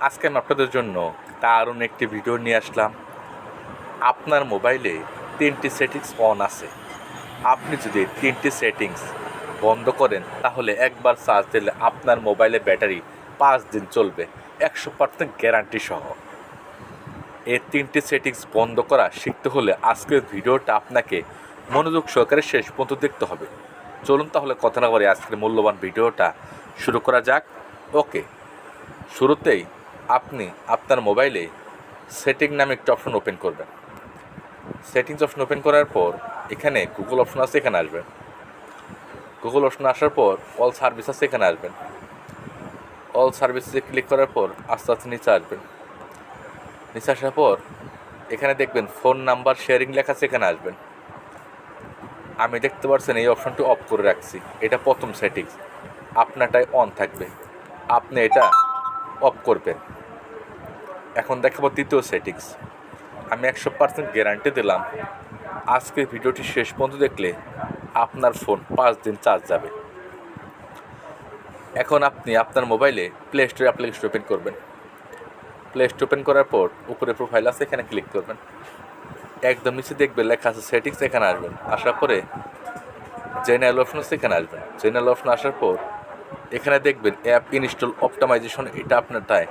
আজকে আমি আপনাদের জন্য দারুণ একটি ভিডিও নিয়ে আসলাম। আপনার মোবাইলে 3টি সেটিংস অন আছে। আপনি যদি 3টি সেটিংস বন্ধ করেন তাহলে একবার চার্জ দিলে আপনার মোবাইলে ব্যাটারি 5 দিন চলবে, 100% গ্যারান্টি সহ। এই 3টি সেটিংস বন্ধ করা শিখতে হলে আজকের ভিডিওটা আপনাকে মনোযোগ সহকারে শেষ পর্যন্ত দেখতে হবে। চলুন তাহলে কথা না বলে আজকের মূল্যবান ভিডিওটা শুরু করা যাক। ওকে, শুরুতেই আপনি আপনার মোবাইলে সেটিং নামে একটা অপশন ওপেন করবেন। সেটিংস অপশন ওপেন করার পর এখানে গুগল অপশন আছে, এখানে আসবেন। গুগল অপশন আসার পর অল সার্ভিস আছে, এখানে আসবেন। অল সার্ভিসে ক্লিক করার পর আস্তে আস্তে নিচে আসবেন। নিচে আসার পর এখানে দেখবেন ফোন নাম্বার শেয়ারিং লেখা আছে, এখানে আসবেন। আমি দেখতে পাচ্ছেন এই অপশনটি অফ করে রাখছি, এটা প্রথম সেটিংস, আপনারটাই অন থাকবে, আপনি এটা অফ করবেন। এখন দেখাবো দ্বিতীয় সেটিংস। আমি 100% গ্যারান্টি দিলাম, আজকের ভিডিওটি শেষ পর্যন্ত দেখলে আপনার ফোন 5 দিন চার্জ যাবে। এখন আপনি আপনার মোবাইলে প্লে স্টোর অ্যাপ্লিকেশন ওপেন করবেন। প্লে স্টোর ওপেন করার পর উপরে প্রোফাইল আছে, এখানে ক্লিক করবেন। একদম নিচে দেখবেন লেখা আছে সেটিংস, এখানে আসবেন। আসার পরে জেনারেল অপশন আছে, এখানে আসবেন। জেনারেল অপশন আসার পর এখানে দেখবেন অ্যাপ ইনস্টল অপটিমাইজেশন, এটা আপনারটায়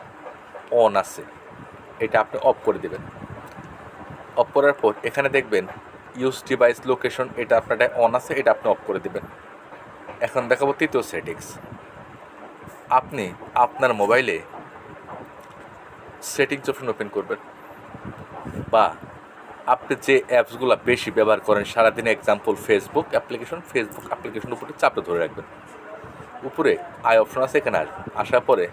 অন আছে, এটা আপনি অফ করে দেবেন। অফ করার পর এখানে দেখবেন ইউজ ডিভাইস লোকেশন, এটা আপনারটায় অন আছে, এটা আপনি অফ করে দেবেন। এখন দেখাবো তৃতীয় সেটিংস। আপনি আপনার মোবাইলে সেটিংস অপশন ওপেন করবেন, বা আপনি যে অ্যাপসগুলো বেশি ব্যবহার করেন সারাদিনে, এক্সাম্পল ফেসবুক অ্যাপ্লিকেশন উপরে চাপে ধরে রাখবেন। উপরে আই অপশন আছে, এখানে আসবেন। আসার পরে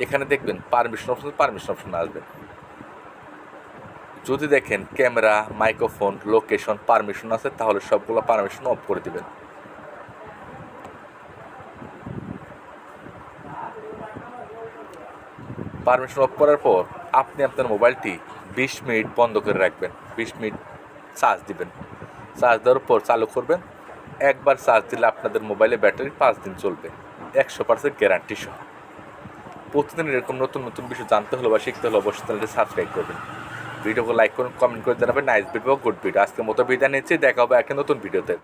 এখানে দেখবেন পারমিশন অপশন আসবেন। যদি দেখেন ক্যামেরা, মাইক্রোফোন, লোকেশন, পারমিশন আছে, তাহলে সবগুলো পারমিশন অফ করে দিবেন। পারমিশন অফ করার পর আপনি আপনার মোবাইলটি 20 মিনিট বন্ধ করে রাখবেন, 20 মিনিট চার্জ দিবেন। চার্জ দেওয়ার পর চালু করবেন। একবার চার্জ দিলে আপনাদের মোবাইলে ব্যাটারি 5 দিন চলবে, 100% গ্যারান্টি সহ। প্রতিদিন এরকম নতুন নতুন বিষয় জানতে হলে বা শিখতে হলে অবশ্যই চ্যানেলটি সাবস্ক্রাইব করবেন। ভিডিওকে লাইক করুন, কমেন্ট করে জানাবেন নাইস ভিডিও, গুড ভিডিও। আজকের মতো বিদায় নিচ্ছি, দেখা হবে একটা নতুন ভিডিওতে।